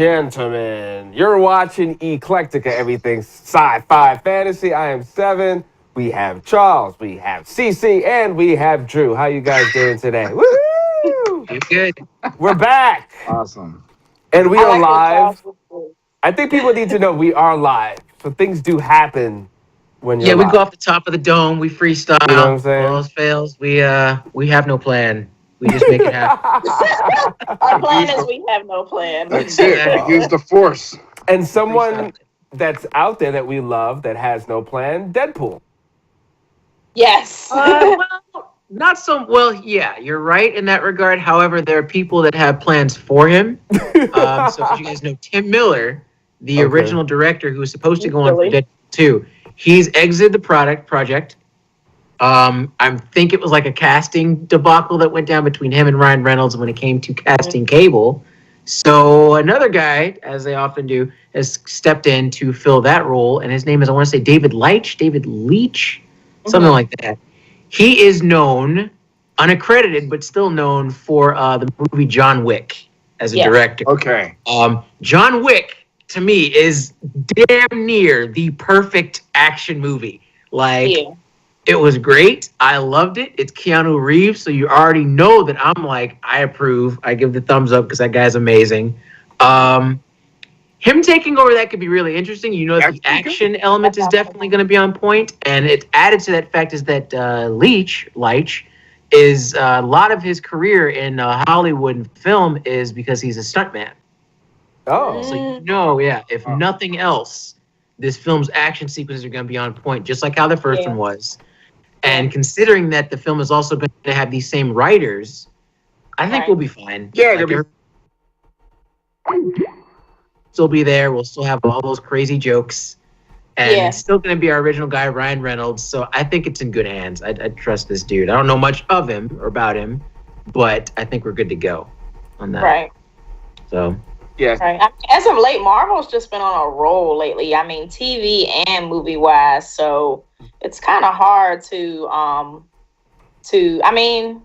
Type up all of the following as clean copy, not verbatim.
gentlemen, you're watching Eclecticka, everything sci-fi fantasy. I am Seven. We have Charles, we have CC, and we have Drew. How you guys doing today? Woo! Good. We're back, Awesome. and we I are like that Charles live. was cool. I think people need to know we are live, so things do happen when you're Yeah, we live. go off the top of the dome. We freestyle. You know what I'm saying? All else fails. We have no plan. We just make it happen. Our plan is we have no plan. That's it. Use the force. And someone that's out there that we love that has no plan, Deadpool. Yes. Well, not so. Well, yeah, you're right in that regard. However, there are people that have plans for him. So, as you guys know, Tim Miller, the original director who was supposed to go on for Deadpool 2, he's exited the project. I think it was like a casting debacle that went down between him and Ryan Reynolds when it came to casting Cable. So another guy, as they often do, has stepped in to fill that role, and his name is, I want to say, David Leitch, something like that. He is known, unaccredited, but still known for the movie John Wick as a director. Okay. John Wick, to me, is damn near the perfect action movie. It was great. I loved it. It's Keanu Reeves, so you already know that I'm like, I approve. I give the thumbs up because that guy's amazing. Him taking over that could be really interesting. You know, the action element is definitely going to be on point, and it added to that fact is that Leitch is a lot of his career in Hollywood and film is because he's a stuntman. Oh, So if nothing else, this film's action sequences are going to be on point, just like how the first one was. And considering that the film is also going to have these same writers, I think we'll be fine. Yeah, still be there. We'll still have all those crazy jokes. And it's still going to be our original guy, Ryan Reynolds. So I think it's in good hands. I trust this dude. I don't know much of him or about him, but I think we're good to go on that. Right. So... Yes. Right. As of late, Marvel's just been on a roll lately. I mean, TV and movie wise. So it's kind of hard to. I mean,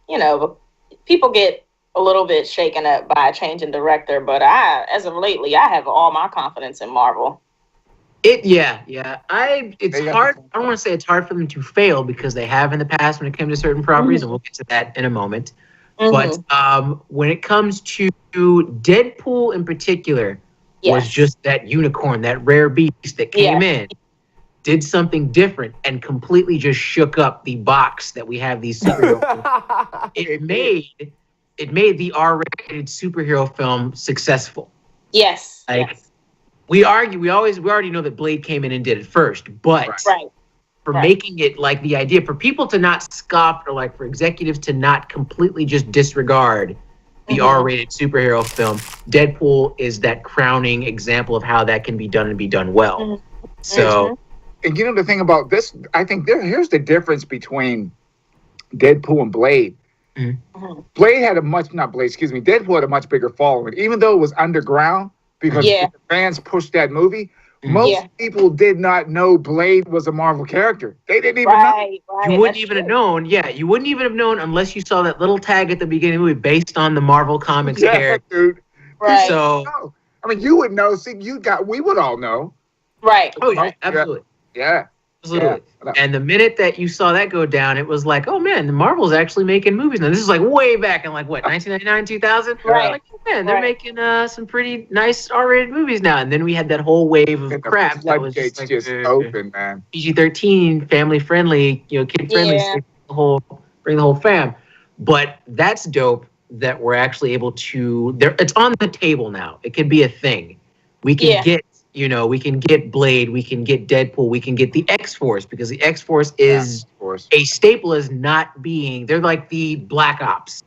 you know, people get a little bit shaken up by a change in director, but as of lately, I have all my confidence in Marvel. It's hard. I don't want to say it's hard for them to fail because they have in the past when it came to certain properties, and we'll get to that in a moment. But when it comes to Deadpool in particular, was just that unicorn, that rare beast that came in, did something different, and completely just shook up the box that we have these superhero. It made the R-rated superhero film successful. Yes. We already know that Blade came in and did it first, but for making it like the idea for people to not scoff or like for executives to not completely just disregard the R-rated superhero film, Deadpool is that crowning example of how that can be done and be done well. So, and you know the thing about this, I think here's the difference between Deadpool and Blade. Blade had Deadpool had a much bigger following, even though it was underground because the fans pushed that movie. Most people did not know Blade was a Marvel character. They didn't even know. You wouldn't even have known. Yeah, you wouldn't even have known unless you saw that little tag at the beginning of the movie based on the Marvel Comics character. Dude. Right. So, I mean, you would know. See, we would all know. Right. Oh, yeah, absolutely. Yeah. Absolutely. Yeah. And the minute that you saw that go down, it was like, oh man, the Marvel's actually making movies now. This is like way back in like what, 1999, 2000? Right. Like, oh, man, they're making some pretty nice R-rated movies now. And then we had that whole wave of crap that was just like open, man. PG-13, family friendly, kid friendly, bring the whole fam. But that's dope that we're actually able to. It's on the table now. It could be a thing. We can get. We can get Blade, we can get Deadpool, we can get the X-Force, because the X-Force is a staple as not being, they're like the Black Ops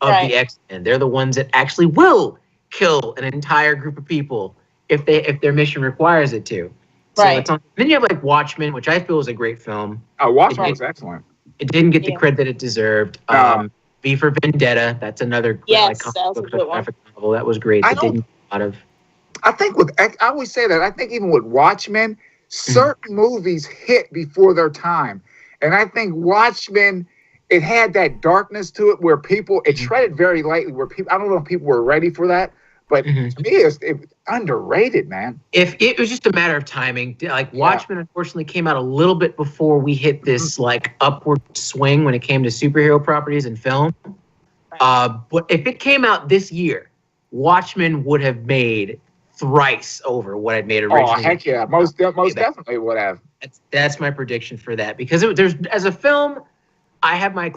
of the X-Men. They're the ones that actually will kill an entire group of people if their mission requires it to. Right. So then you have like Watchmen, which I feel is a great film. Oh, Watchmen was excellent. It didn't get the credit that it deserved. V for Vendetta, that's another graphic novel. That was great. It didn't get a lot of... I always say that. I think even with Watchmen, certain movies hit before their time. And I think Watchmen, it had that darkness to it where it treaded very lightly, where people, I don't know if people were ready for that, But Mhm. to me, it was underrated, man. If it was just a matter of timing, like Watchmen, unfortunately, came out a little bit before we hit this like upward swing when it came to superhero properties and film. But if it came out this year, Watchmen would have made thrice over what it made originally. Oh heck yeah, most definitely would have. That's my prediction for that, because there's as a film, I have my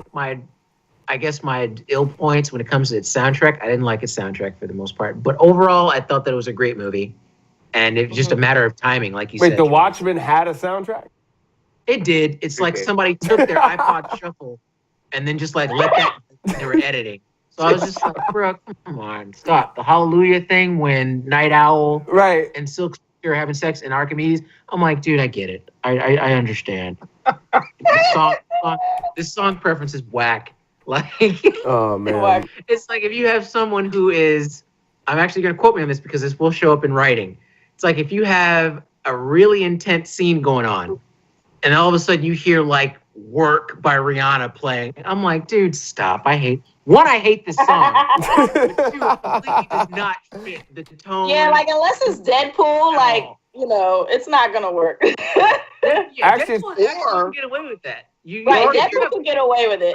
I guess my ill points when it comes to its soundtrack. I didn't like its soundtrack for the most part, but overall, I thought that it was a great movie, and it was just a matter of timing, like you said. Wait, The Watchmen had a soundtrack? It did. It's like somebody took their iPod Shuffle and then just like let that when they were editing. So I was just like, bro, come on, stop. The Hallelujah thing when Night Owl and Silk are having sex in Archimedes. I'm like, dude, I get it. I understand. This song preference is whack. Like, oh man, it's like if you have someone who is, I'm actually going to quote me on this because this will show up in writing. It's like if you have a really intense scene going on, and all of a sudden you hear like "Work" by Rihanna playing. I'm like, dude, stop. I hate this song. But two, it completely does not fit the tone. Yeah, like unless it's Deadpool, like it's not gonna work. Actually, Deadpool can get away with that. Deadpool can get away with it.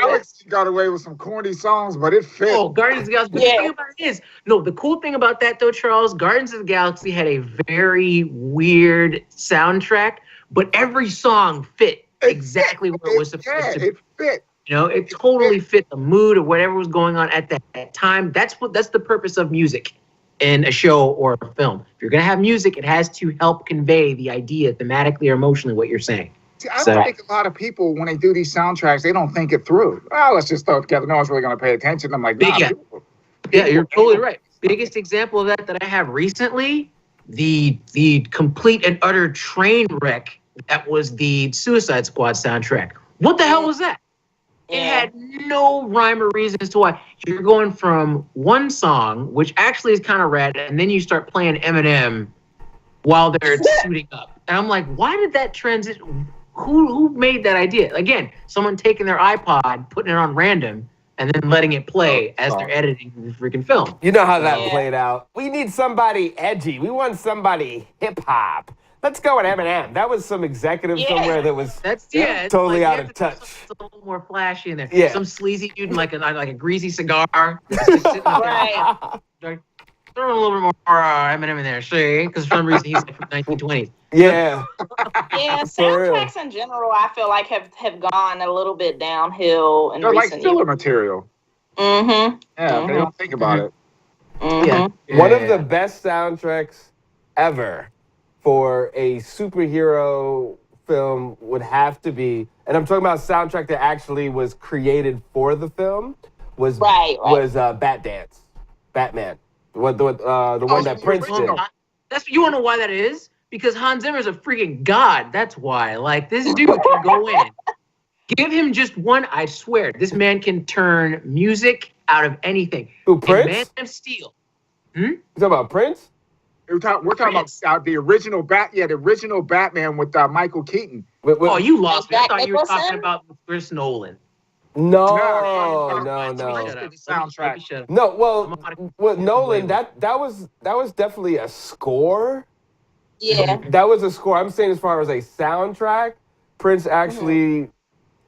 Alex got away with some corny songs, but it fit. Oh, Guardians of the Galaxy. The thing about it is, the cool thing about that though, Charles, Guardians of the Galaxy had a very weird soundtrack, but every song fit exactly what it was supposed to be. It fit. It totally fit the mood of whatever was going on at that time. That's the purpose of music in a show or a film. If you're gonna have music, it has to help convey the idea thematically or emotionally what you're saying. See, I don't think a lot of people, when they do these soundtracks, they don't think it through. Well, let's just throw it together. No one's really going to pay attention. I'm like, nah, yeah, you're totally right. Biggest example of that I have recently, the complete and utter train wreck that was the Suicide Squad soundtrack. What the hell was that? It had no rhyme or reason as to why. You're going from one song, which actually is kind of rad, and then you start playing Eminem while they're suiting up. And I'm like, why did that transition? Who made that idea? Again, someone taking their iPod, putting it on random, and then letting it play as they're editing the freaking film. You know how that played out. We need somebody edgy. We want somebody hip hop. Let's go with Eminem. That was some executive somewhere that was totally out of touch. A little more flashy in there. Yeah. Some sleazy dude in like a greasy cigar. Sitting up there. Throw a little bit more Eminem in there, see? Because for some reason he's like from 1920s. Yeah. Soundtracks in general, I feel like have gone a little bit downhill in They're recent like filler years. material. Mm-hmm. Yeah, they don't think about it. Mm-hmm. One of the best soundtracks ever for a superhero film would have to be, and I'm talking about a soundtrack that actually was created for the film, was Batman. The one that Prince did. You want to know why that is? Because Hans Zimmer's a freaking god. That's why. Like, this dude can go in. Give him just one. I swear, this man can turn music out of anything. Who, Prince? Man of Steel. You talking about Prince? We're talking about the original Batman with Michael Keaton. Oh, you lost me. I thought you were talking about Chris Nolan. No. The soundtrack. No, well, Nolan, that was definitely a score. Yeah. That was a score. I'm saying as far as a soundtrack, Prince actually,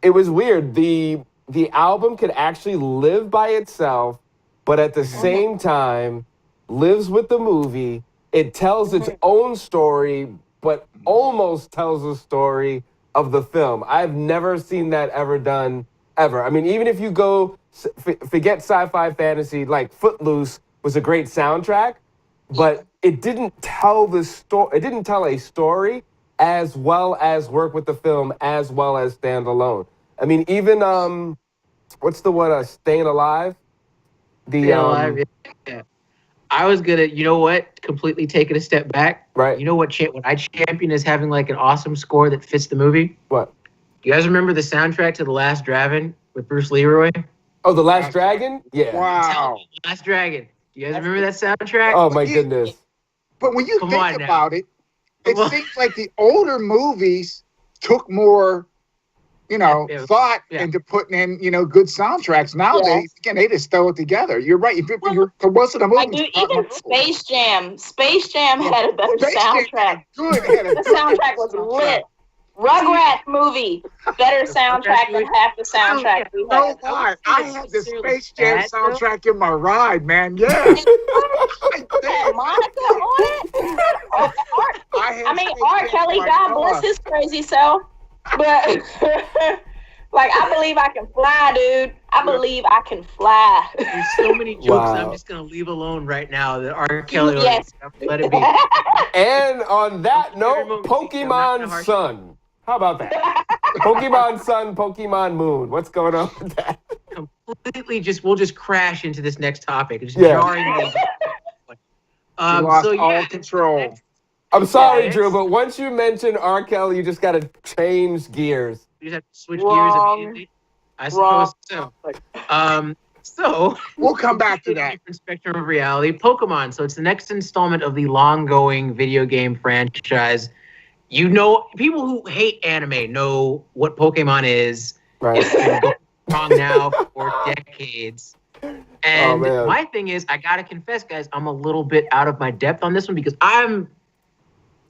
it was weird. The album could actually live by itself, but at the same time, lives with the movie. It tells its own story, but almost tells the story of the film. I've never seen that ever done, ever. I mean, even if you go, forget sci-fi fantasy, like Footloose was a great soundtrack, but it didn't tell the story. It didn't tell a story as well as work with the film, as well as stand alone. I mean, even what's the one? Staying Alive. Staying Alive. Yeah. I was gonna, completely take it a step back. Right. You know what I champion is having like an awesome score that fits the movie. What? You guys remember the soundtrack to The Last Dragon with Bruce Leroy? Oh, The Last Dragon? Yeah. Wow. Last Dragon. Do you guys remember that soundtrack? Oh my goodness. But when you think about it, it seems like the older movies took more thought into putting in, good soundtracks. Nowadays, again, they just throw it together. You're right. For most of the movies, even Space Jam had a better soundtrack. The soundtrack was lit. Rugrats movie, better soundtrack than half the soundtrack we had. I had the Space Jam soundtrack in my ride, man. Yeah. Monica on it? R. Kelly, God bless his crazy self. But I believe I can fly, dude. I believe I can fly. There's so many jokes I'm just gonna leave alone right now that R. Kelly. Yes. Let it be. And on that note, Pokemon Sun. How about that? Pokemon Sun, Pokemon Moon. What's going on with that? Completely we'll just crash into this next topic. Just jarring. Lost all control. I'm sorry, Drew, but once you mention R. Kelly, you just got to change gears. You just have to switch gears immediately. I suppose so. So we'll come back to that. Different spectrum of reality. Pokemon. So it's the next installment of the long-going video game franchise. People who hate anime know what Pokemon is. Right. It's been going wrong now for decades. And my thing is, I gotta confess, guys, I'm a little bit out of my depth on this one because I'm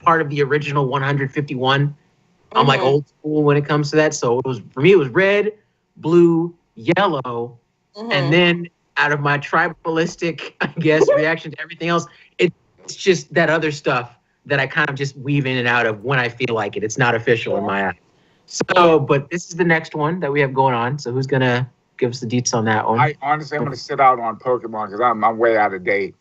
part of the original 151. I'm like old school when it comes to that. So for me, it was red, blue, yellow, and then out of my tribalistic, I guess, reaction to everything else, it's just that other stuff that I kind of just weave in and out of when I feel like it. It's not official in my eyes. So, but this is the next one that we have going on. So who's going to give us the deets on that one? I'm going to sit out on Pokemon because I'm way out of date.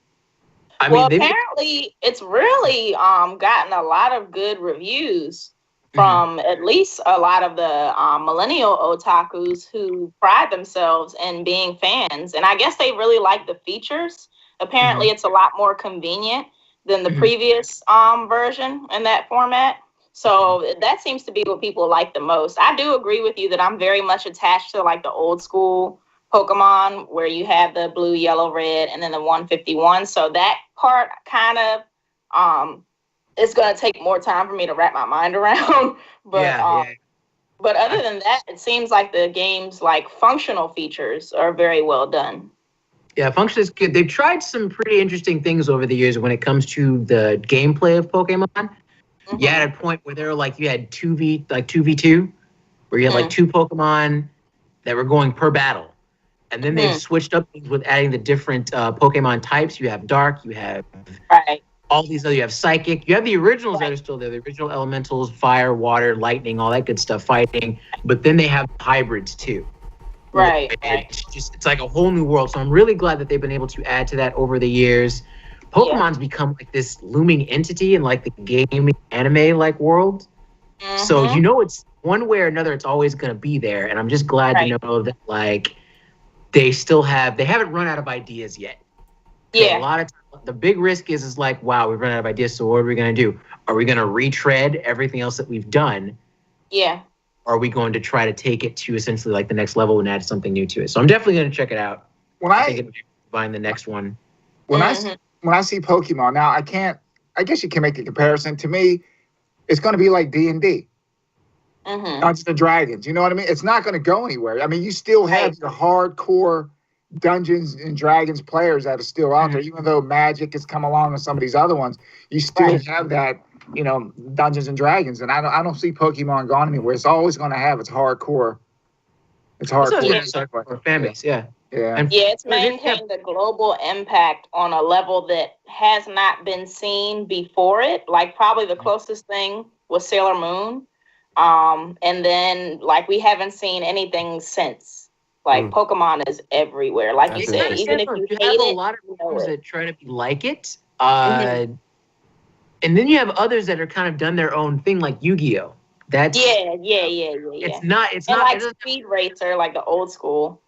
Apparently it's really gotten a lot of good reviews from at least a lot of the millennial otakus who pride themselves in being fans. And I guess they really like the features. Apparently it's a lot more convenient than the previous version in that format. So that seems to be what people like the most. I do agree with you that I'm very much attached to the old school Pokemon where you have the blue, yellow, red, and then the 151. So that part kind of it's going to take more time for me to wrap my mind around. But but other than that, it seems like the game's functional features are very well done. Yeah, function is good. They've tried some pretty interesting things over the years when it comes to the gameplay of Pokemon. You had a point where you had 2v2, where you had two Pokemon that were going per battle. And then they've switched up things with adding the different Pokemon types. You have Dark, you have all these other, you have Psychic. You have the originals that are still there, the original Elementals, Fire, Water, Lightning, all that good stuff fighting. But then they have hybrids too. Right. It's like a whole new world. So I'm really glad that they've been able to add to that over the years. Pokemon's become this looming entity in the gaming anime world. So it's one way or another, it's always going to be there. And I'm just glad to know that they haven't run out of ideas yet. Yeah. A lot of times, the big risk is wow, we've run out of ideas. So what are we going to do? Are we going to retread everything else that we've done? Yeah. Or are we going to try to take it to essentially the next level and add something new to it? So I'm definitely going to check it out. I think it'll find the next one. When I see Pokemon now, I guess you can make a comparison. To me, it's going to be like D&D. Dungeons and Dragons. You know what I mean? It's not going to go anywhere. I mean, you still have your hardcore Dungeons and Dragons players that are still out there. Even though Magic has come along with some of these other ones, you still have that, Dungeons and Dragons. And I don't see Pokemon going anywhere. It's always going to have its hardcore. It's hardcore fan base. Yeah. It's maintained a global impact on a level that has not been seen before it. Probably the closest thing was Sailor Moon. And then we haven't seen anything since. Pokemon is everywhere. You said, even if you hate it, a lot of people that try to be like it. And then you have others that are kind of done their own thing, like Yu-Gi-Oh. That's It's not Speed Racer, the old school.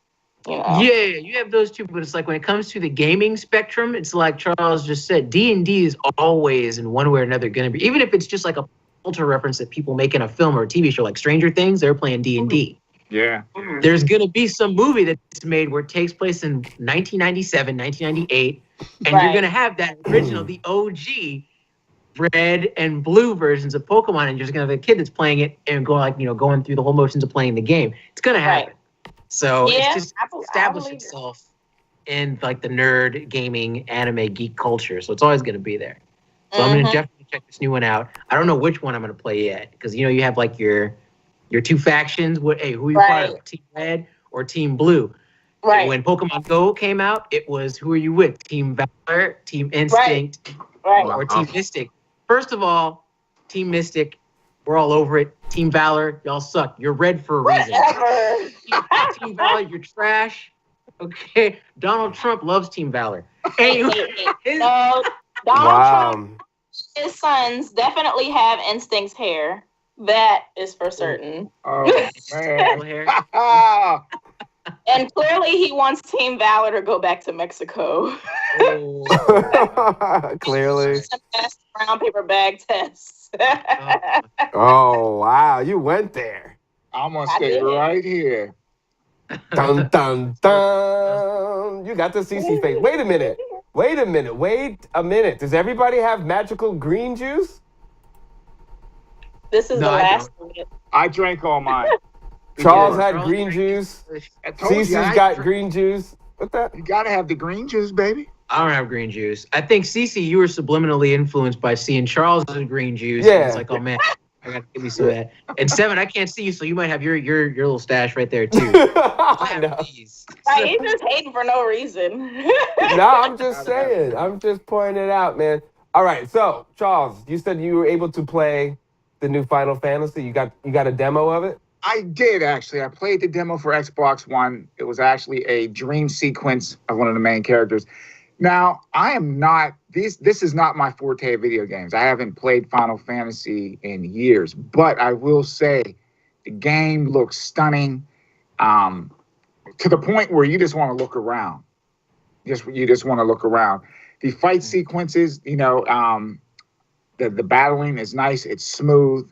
Yeah, you have those two, but it's when it comes to the gaming spectrum, it's like Charles just said, D&D is always in one way or another going to be, even if it's just a culture reference that people make in a film or a TV show like Stranger Things, they're playing D&D. Yeah. There's going to be some movie that's made where it takes place in 1997, 1998, and you're going to have that original, the OG, red and blue versions of Pokemon, and you're just gonna have a kid that's playing it and going through the whole motions of playing the game. It's gonna happen. So Yeah, it's just established itself in like the nerd gaming anime geek culture. So it's always gonna be there. So I'm gonna definitely check this new one out. I don't know which one I'm gonna play yet, because you have like your two factions. Who are you part of? Team Red or Team Blue? Right. When Pokemon Go came out, it was who are you with? Team Valor, Team Instinct, or Team Mystic. First of all, Team Mystic, we're all over it. Team Valor, y'all suck. You're red for a reason. Team Valor, you're trash. Okay, Donald Trump loves Team Valor. Anyway, no, Donald Trump, his sons definitely have Instinct's hair. That is for certain. Oh man. And clearly he wants Team Valor to go back to Mexico. Clearly. Brown paper bag tests. Oh, wow. You went there. I'm going to stay right here. Dun, dun, dun. You got the CC face. Wait a minute. Does everybody have magical green juice? This is the last of it. I drank all mine. Charles had green juice. Cece's got green juice. What that? You gotta have the green juice, baby. I don't have green juice. I think Cece, you were subliminally influenced by seeing Charles' green juice. Yeah. It's like, oh man, I gotta give me some of that. And Seven, I can't see you, so you might have your little stash right there too. I have these. Right, he's just hating for no reason. No, I'm just saying. I'm just pointing it out, man. All right, so Charles, you said you were able to play the new Final Fantasy. You got a demo of it? I did, actually. I played the demo for Xbox One. It was actually a dream sequence of one of the main characters. Now, I am not, this is not my forte of video games. I haven't played Final Fantasy in years, but I will say the game looks stunning, to the point where you just want to look around. You just want to look around. The fight sequences, the battling is nice. It's smooth.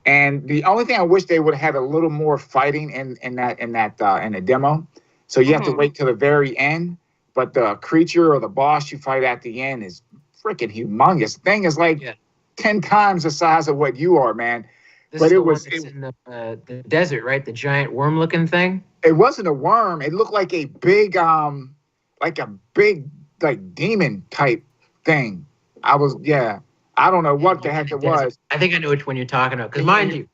And the only thing I wish they would have had a little more fighting in the demo. So you have to wait till the very end. But the creature or the boss you fight at the end is freaking humongous. The thing is like 10 times the size of what you are, man. But it was in the desert, right? The giant worm-looking thing. It wasn't a worm. It looked like a big demon type thing. I don't know what the heck it was. I think I know which one you're talking about. Because mind you,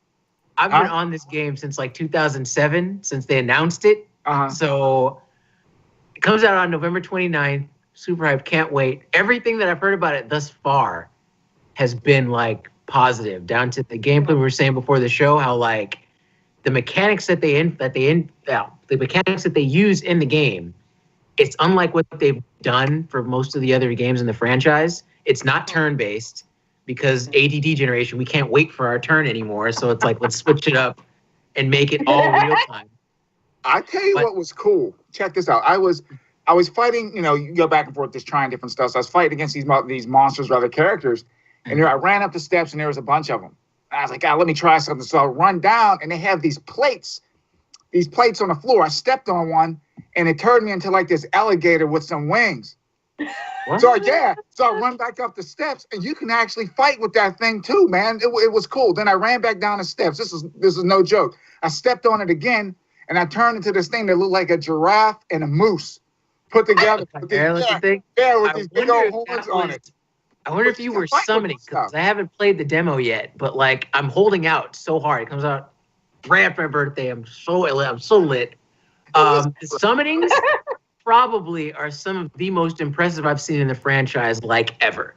I've been on this game since like 2007, since they announced it. So it comes out on November 29th. Super hyped. Can't wait. Everything that I've heard about it thus far has been like positive, down to the gameplay we were saying before the show, how like the mechanics that they use in the game, it's unlike what they've done for most of the other games in the franchise. It's not turn-based. Because ADD generation, we can't wait for our turn anymore. So it's like, let's switch it up and make it all real time. I tell you what was cool. Check this out. I was fighting, you go back and forth just trying different stuff. So I was fighting against these monsters or other characters. And I ran up the steps and there was a bunch of them. And I was like, let me try something. So I run down and they have these plates on the floor. I stepped on one and it turned me into like this alligator with some wings. What? So I run back up the steps, and you can actually fight with that thing too, man. It was cool. Then I ran back down the steps. This is no joke. I stepped on it again, and I turned into this thing that looked like a giraffe and a moose put together. With these big old horns on it. I wonder if you were summoning, because I haven't played the demo yet, but like I'm holding out so hard. It comes out right after my birthday. I'm so lit. The summonings probably are some of the most impressive I've seen in the franchise, like ever.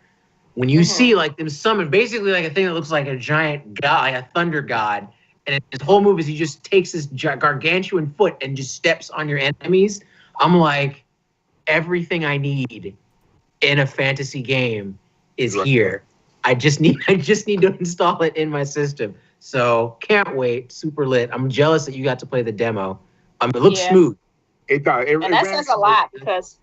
When you see like them summon, basically like a thing that looks like a giant god, like a thunder god, and his whole move is he just takes this gargantuan foot and just steps on your enemies. I'm like, everything I need in a fantasy game is here. I just need to install it in my system. So can't wait. Super lit. I'm jealous that you got to play the demo. It looks smooth. It does. And that says a lot because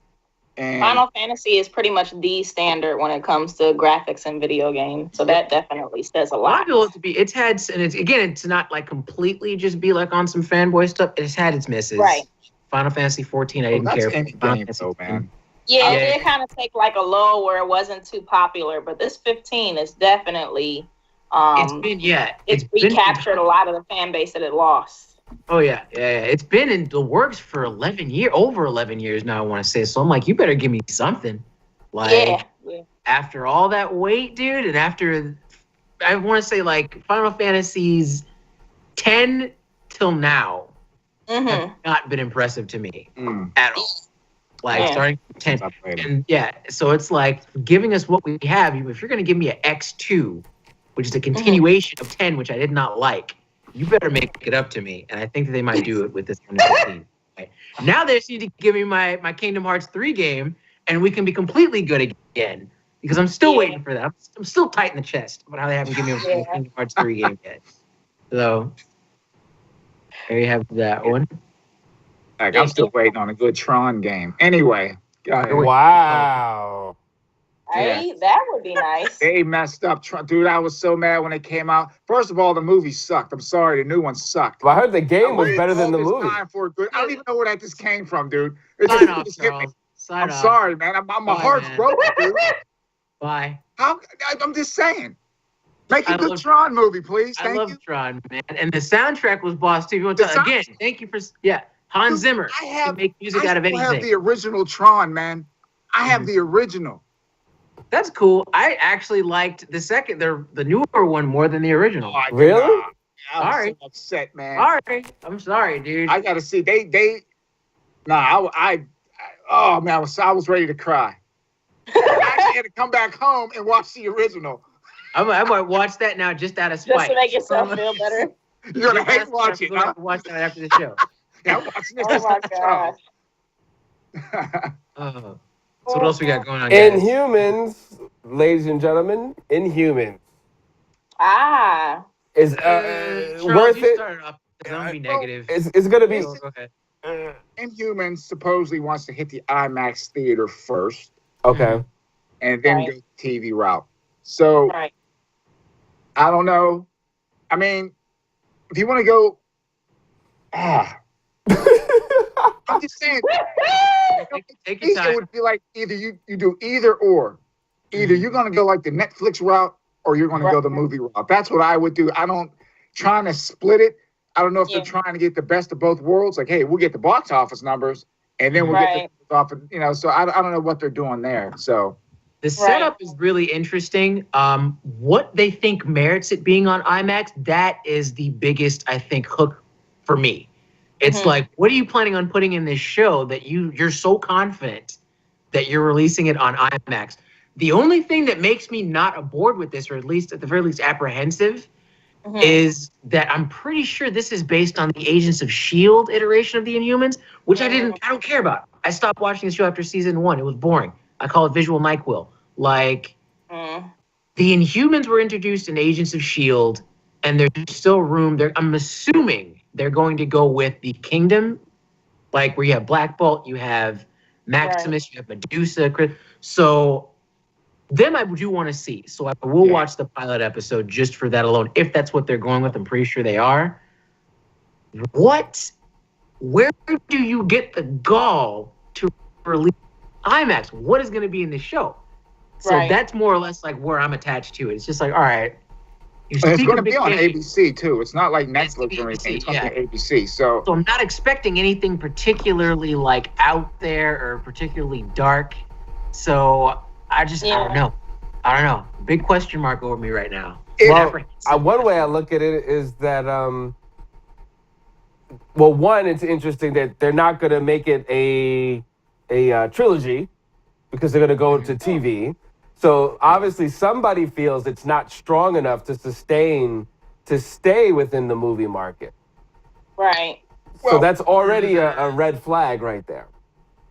Final Fantasy is pretty much the standard when it comes to graphics in video games. So that definitely says a lot. It's had, and it's not like completely just be like on some fanboy stuff. It's had its misses. Right. Final Fantasy 14, I didn't care. Any game, though, man. Yeah, it Yeah. did kind of take like a lull where it wasn't too popular, but this 15 is definitely It's been it's recaptured a lot of the fan base that it lost. Oh yeah. It's been in the works for 11 years, over 11 years now. I want to say. So I'm like, you better give me something. Like Yeah. after all that wait, dude, and after I want to say like Final Fantasies 10 till now have not been impressive to me at all. Like starting from 10, and so it's like giving us what we have. If you're gonna give me an X2, which is a continuation of 10, which I did not like, you better make it up to me. And I think that they might do it with this 15. Right? Now they just need to give me my Kingdom Hearts 3 game, and we can be completely good again. Because I'm still waiting for that. I'm still tight in the chest about how they haven't given me a Kingdom Hearts 3 game yet. So there you have that one. Like, I'm still waiting on a good Tron game. Anyway, go ahead. Wow. Hey, that would be nice. They messed up. Dude, I was so mad when it came out. First of all, the movie sucked. I'm sorry, the new one sucked. Well, I heard the game was better than the movie. For a good, I don't even know where that just came from, dude. It Sign just off, hit me. Sign I'm off. sorry, man. My heart's broken, dude. Bye. I'm just saying. Make a good Tron movie, please. Thank you. I love Tron, man. And the soundtrack was boss too. Again, thank you for Hans Zimmer. Can make music out of anything. I have the original Tron, man. I have the original. That's cool. I actually liked the newer one more than the original. Oh, really? I'm so upset, man. Sorry. I'm sorry, dude. I gotta see. Oh man, I was ready to cry. I actually had to come back home and watch the original. I might watch that now just out of spite. Just to make yourself feel better. You're gonna hate watch it. Huh? Watch that after the show. Yeah, I'm watching this. Oh my gosh. So what else we got going on, guys? Inhumans, ladies and gentlemen, Inhumans Ah. is Charles, worth you it. started off. I'm gonna be negative. It's gonna be. Go ahead. Inhumans supposedly wants to hit the IMAX theater first, Okay. and then go TV route. So I don't know. I mean, if you want to go, I'm just saying. Take your time. It would be like either you do either or. Either you're gonna go like the Netflix route or you're gonna go the movie route. That's what I would do. Trying to split it. I don't know if they're trying to get the best of both worlds. Like, hey, we'll get the box office numbers and then we'll get the off. So I don't know what they're doing there. So the setup is really interesting. What they think merits it being on IMAX, that is the biggest, I think, hook for me. It's like, what are you planning on putting in this show that you're so confident that you're releasing it on IMAX? The only thing that makes me not aboard with this, or at the very least apprehensive, is that I'm pretty sure this is based on the Agents of S.H.I.E.L.D. iteration of the Inhumans, which I don't care about. I stopped watching the show after season 1. It was boring. I call it visual NyQuil. Like, the Inhumans were introduced in Agents of S.H.I.E.L.D., and there's still room there. I'm assuming they're going to go with the Kingdom, like where you have Black Bolt, you have Maximus, you have Medusa. So them I do want to see. So I will watch the pilot episode just for that alone, if that's what they're going with. I'm pretty sure they are. Where do you get the gall to release IMAX? What is going to be in the show? So that's more or less like where I'm attached to it. It's just like, all right. It's going to be on ABC too. It's not like Netflix or anything. It's going to be ABC. So I'm not expecting anything particularly like out there or particularly dark. So I don't know. Big question mark over me right now. One way I look at it is that, one, it's interesting that they're not going to make it a trilogy because they're going to go to TV. So obviously somebody feels it's not strong enough to stay within the movie market. Right. So that's already a red flag right there.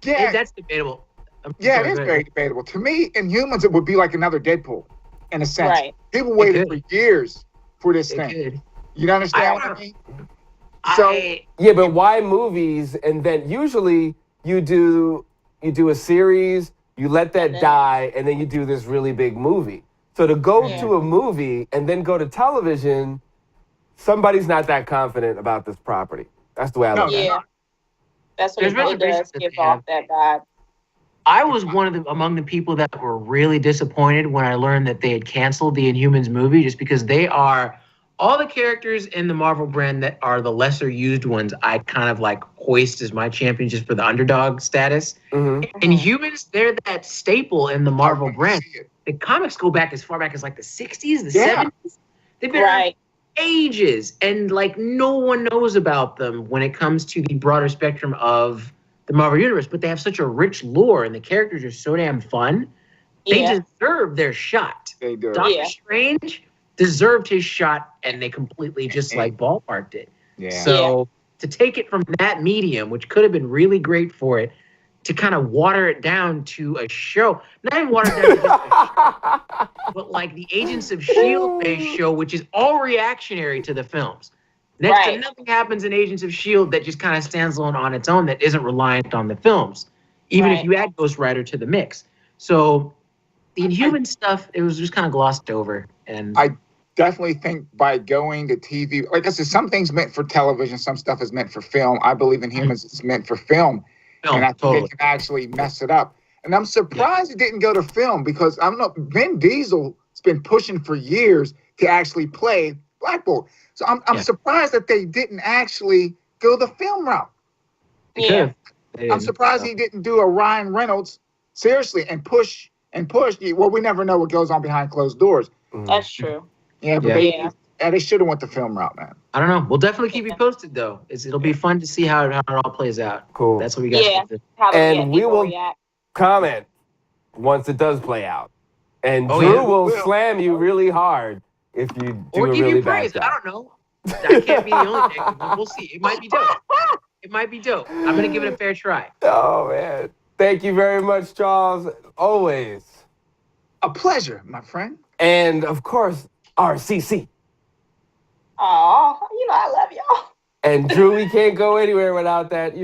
Yeah, that's debatable. It is very debatable. To me, Inhumans, it would be like another Deadpool, in a sense. Right. People waited for years for this thing. You understand what I mean? So but why movies? And then usually you do a series, you let that die, and then you do this really big movie. So to go to a movie and then go to television, somebody's not that confident about this property. That's the way I look at it. That's what it really does give off that vibe. I was among the people that were really disappointed when I learned that they had canceled the Inhumans movie, just because they are all the characters in the Marvel brand that are the lesser used ones. I kind of like hoist as my champion just for the underdog status. Mm-hmm. Inhumans, they're that staple in the Marvel brand. The comics go back as far back as like the 60s, the 70s. They've been around ages, and like no one knows about them when it comes to the broader spectrum of the Marvel Universe, but they have such a rich lore and the characters are so damn fun. They deserve their shot. They do. Doctor Strange deserved his shot, and they completely just like ballparked it. Yeah. So to take it from that medium, which could have been really great for it, to kind of water it down to a show, not even water it down to just a show, but like the Agents of S.H.I.E.L.D. based show, which is all reactionary to the films. Next to nothing happens in Agents of S.H.I.E.L.D. that just kind of stands alone on its own, that isn't reliant on the films, even if you add Ghost Rider to the mix. So the Inhuman stuff, it was just kind of glossed over. And I definitely think by going to TV, like I said, some things meant for television, some stuff is meant for film. I believe Inhumans is meant for film. And I think they can actually mess it up. And I'm surprised it didn't go to film, because I don't know, Vin Diesel's been pushing for years to actually play Black Bolt. So I'm surprised that they didn't actually go the film route. I'm surprised he didn't do a Ryan Reynolds, seriously, and push. Well, we never know what goes on behind closed doors. That's true. Yeah, but they should have went the film route, man. I don't know. We'll definitely keep you posted, though. It'll be fun to see how it all plays out. Cool. That's what we got. And we will comment once it does play out. And Drew will slam you really hard if you do a really bad job. I don't know. That can't be the only thing. We'll see. It might be dope. It might be dope. I'm going to give it a fair try. Oh, man. Thank you very much, Charles. Always. A pleasure, my friend. And, of course, RCC. Oh, I love y'all. And Drew, we can't go anywhere without that,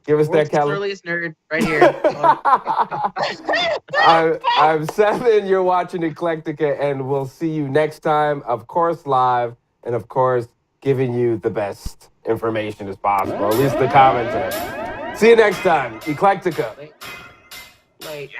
Give us that calendar. Earliest nerd right here. I'm Seven. You're watching Eclecticka, and we'll see you next time. Of course, live, and of course, giving you the best information as possible. At least the commentary. See you next time. Eclecticka. Late.